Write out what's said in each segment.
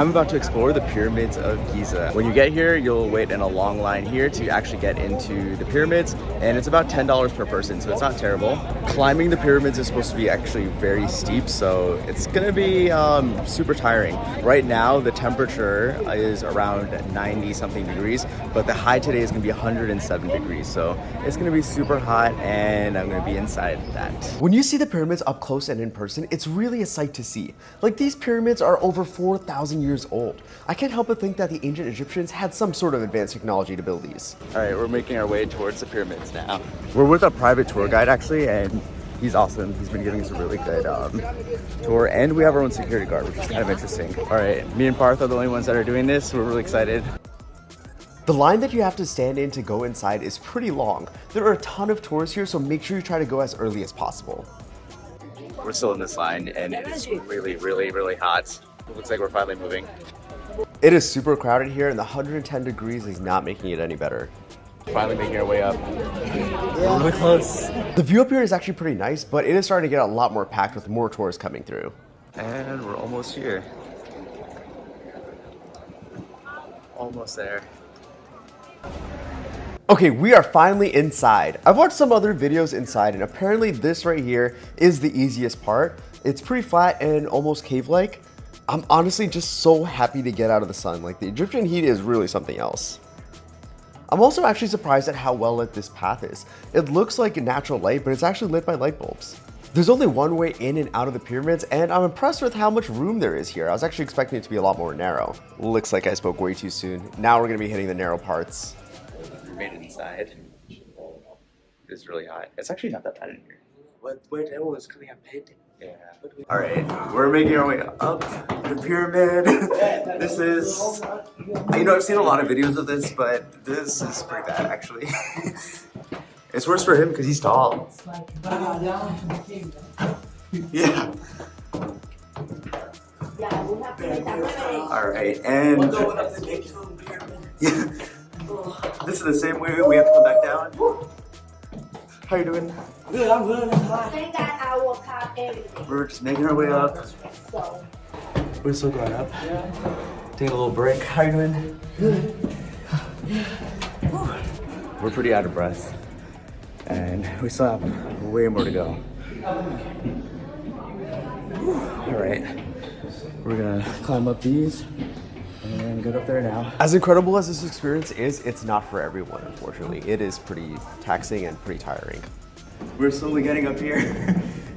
I'm about to explore the pyramids of Giza. When you get here, you'll wait in a long line here to actually get into the pyramids, and it's about $10 per person, so it's not terrible. Climbing the pyramids is supposed to be actually very steep, so it's gonna be super tiring. Right now, the temperature is around 90 something degrees, but the high today is gonna be 107 degrees, so it's gonna be super hot, and I'm gonna be inside that. When you see the pyramids up close and in person, it's really a sight to see. Like, these pyramids are over 4,000 years old. I can't help but think that the ancient Egyptians had some sort of advanced technology to build these. All right, we're making our way towards the pyramids now. We're with a private tour guide actually, and he's awesome. He's been giving us a really good tour, and we have our own security guard, which is kind of interesting. All right, me and Parth are the only ones that are doing this. We're really excited. The line that you have to stand in to go inside is pretty long. There are a ton of tours here, so make sure you try to go as early as possible. We're still in this line, and it is really, really, really hot. It looks like we're finally moving. It is super crowded here, and the 110 degrees is not making it any better. Finally making our way up. We're really close. The view up here is actually pretty nice, but it is starting to get a lot more packed with more tours coming through. And we're almost here. Almost there. Okay, we are finally inside. I've watched some other videos inside, and apparently this right here is the easiest part. It's pretty flat and almost cave-like. I'm honestly just so happy to get out of the sun. Like, the Egyptian heat is really something else. I'm also actually surprised at how well lit this path is. It looks like natural light, but it's actually lit by light bulbs. There's only one way in and out of the pyramids, and I'm impressed with how much room there is here. I was actually expecting it to be a lot more narrow. Looks like I spoke way too soon. Now we're gonna be hitting the narrow parts. We made it inside. It's really hot. It's actually not that bad in here. Wait, that was clearly painting. Yeah. All right, we're making our way up the pyramid. This is, you know, I've seen a lot of videos of this, but this is pretty bad actually. It's worse for him because he's tall. Yeah. All right, and yeah, this is the same way we have to come back down. How you doing? Good, I'm good. Thank God I will cop everything. We're just making our way up. So. We're still going up. Taking a little break. How you doing? Good. We're pretty out of breath, and we still have way more to go. All right, we're gonna climb up these and get up there now. As incredible as this experience is, it's not for everyone, unfortunately. It is pretty taxing and pretty tiring. We're slowly getting up here.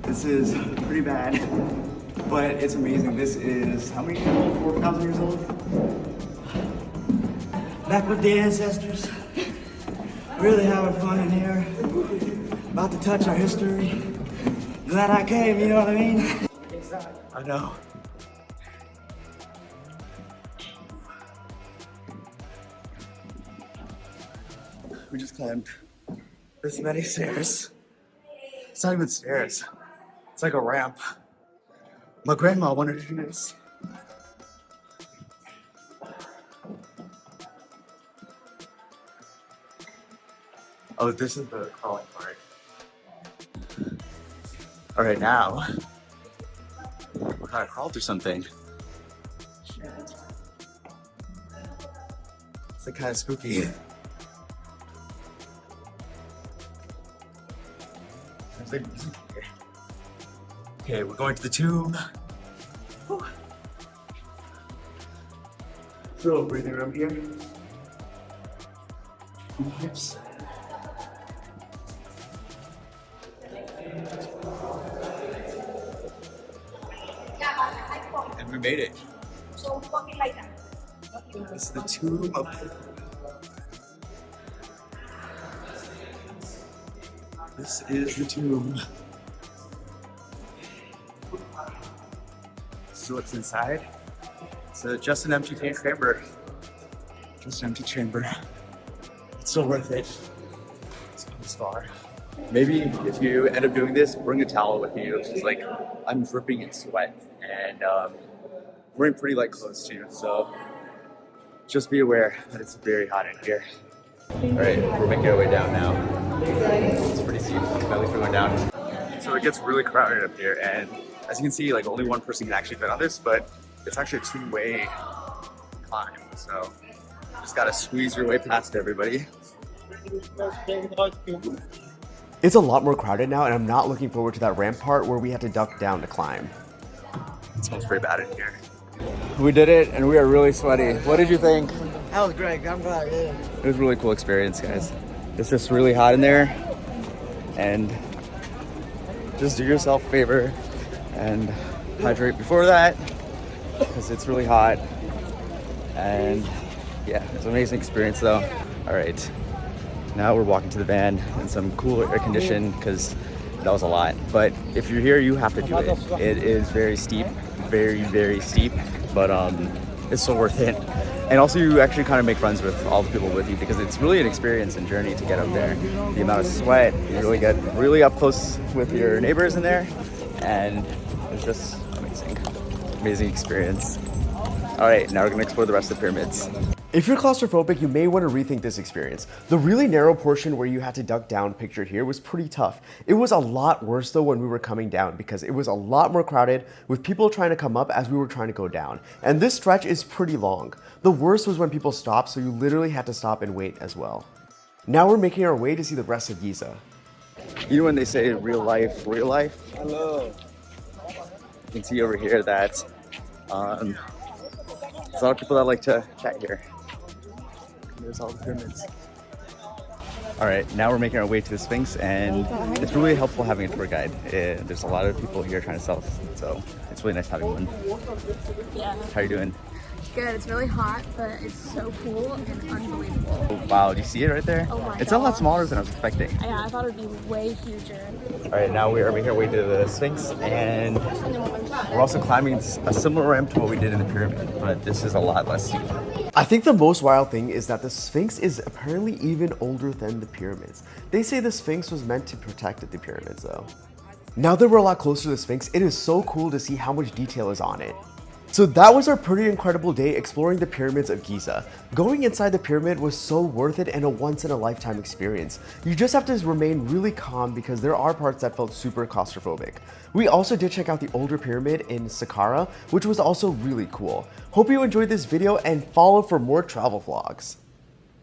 This is pretty bad, but it's amazing. This is, how many years old? 4,000 years old? Back with the ancestors. Really having fun in here. About to touch our history. Glad I came, you know what I mean? I know. We just climbed this many stairs. It's not even stairs. It's like a ramp. My grandma wanted to do this. Oh, this is the crawling part. All right, now we're trying to crawl through something. It's like kind of spooky. Okay, we're going to the tomb. Whew. Little breathing room here. Oops. And we made it. So fucking like that. This is the tomb of Khufu. This is the tomb. This is what's inside. It's just an empty chamber. Just an empty chamber. It's still worth it. It's come this far. Maybe if you end up doing this, bring a towel with you. It's like I'm dripping in sweat, and we're in pretty like close too. So just be aware that it's very hot in here. All right, we're making our way down now. It's pretty steep, at least we're going down. So it gets really crowded up here, and as you can see, like only one person can actually fit on this, but it's actually a two-way climb. So just gotta squeeze your way past everybody. It's a lot more crowded now, and I'm not looking forward to that ramp part where we had to duck down to climb. It smells pretty bad in here. We did it, and we are really sweaty. What did you think? That was great. I'm glad I did it. It was a really cool experience, guys. It's just really hot in there, and just do yourself a favor and hydrate before that, because it's really hot. And yeah, it's an amazing experience though. All right, now we're walking to the van in some cool air condition because that was a lot. But if you're here, you have to do it. It is very steep, very steep, but it's so worth it. And also you actually kind of make friends with all the people with you because it's really an experience and journey to get up there. The amount of sweat, you really get really up close with your neighbors in there, and it's just amazing experience. All right, now we're gonna explore the rest of the pyramids. If you're claustrophobic, you may want to rethink this experience. The really narrow portion where you had to duck down pictured here was pretty tough. It was a lot worse though when we were coming down because it was a lot more crowded with people trying to come up as we were trying to go down. And this stretch is pretty long. The worst was when people stopped, so you literally had to stop and wait as well. Now we're making our way to see the rest of Giza. You know when they say real life? Hello. You can see over here that there's a lot of people that like to chat here. There's all the pyramids. All right, now we're making our way to the Sphinx, and it's really helpful having a tour guide. There's a lot of people here trying to sell, so it's really nice having one. Yeah. How are you doing? Good. It's really hot, but it's so cool and unbelievable. Oh, wow, do you see it right there? Oh my It's a lot gosh. smaller than I was expecting. Yeah, I thought it would be way huger. All right, now we are making our way to the Sphinx, and we're also climbing a similar ramp to what we did in the pyramid, but this is a lot less steep. I think the most wild thing is that the Sphinx is apparently even older than the pyramids. They say the Sphinx was meant to protect the pyramids though. Now that we're a lot closer to the Sphinx, it is so cool to see how much detail is on it. So that was our pretty incredible day exploring the pyramids of Giza. Going inside the pyramid was so worth it and a once-in-a-lifetime experience. You just have to remain really calm because there are parts that felt super claustrophobic. We also did check out the older pyramid in Saqqara, which was also really cool. Hope you enjoyed this video and follow for more travel vlogs.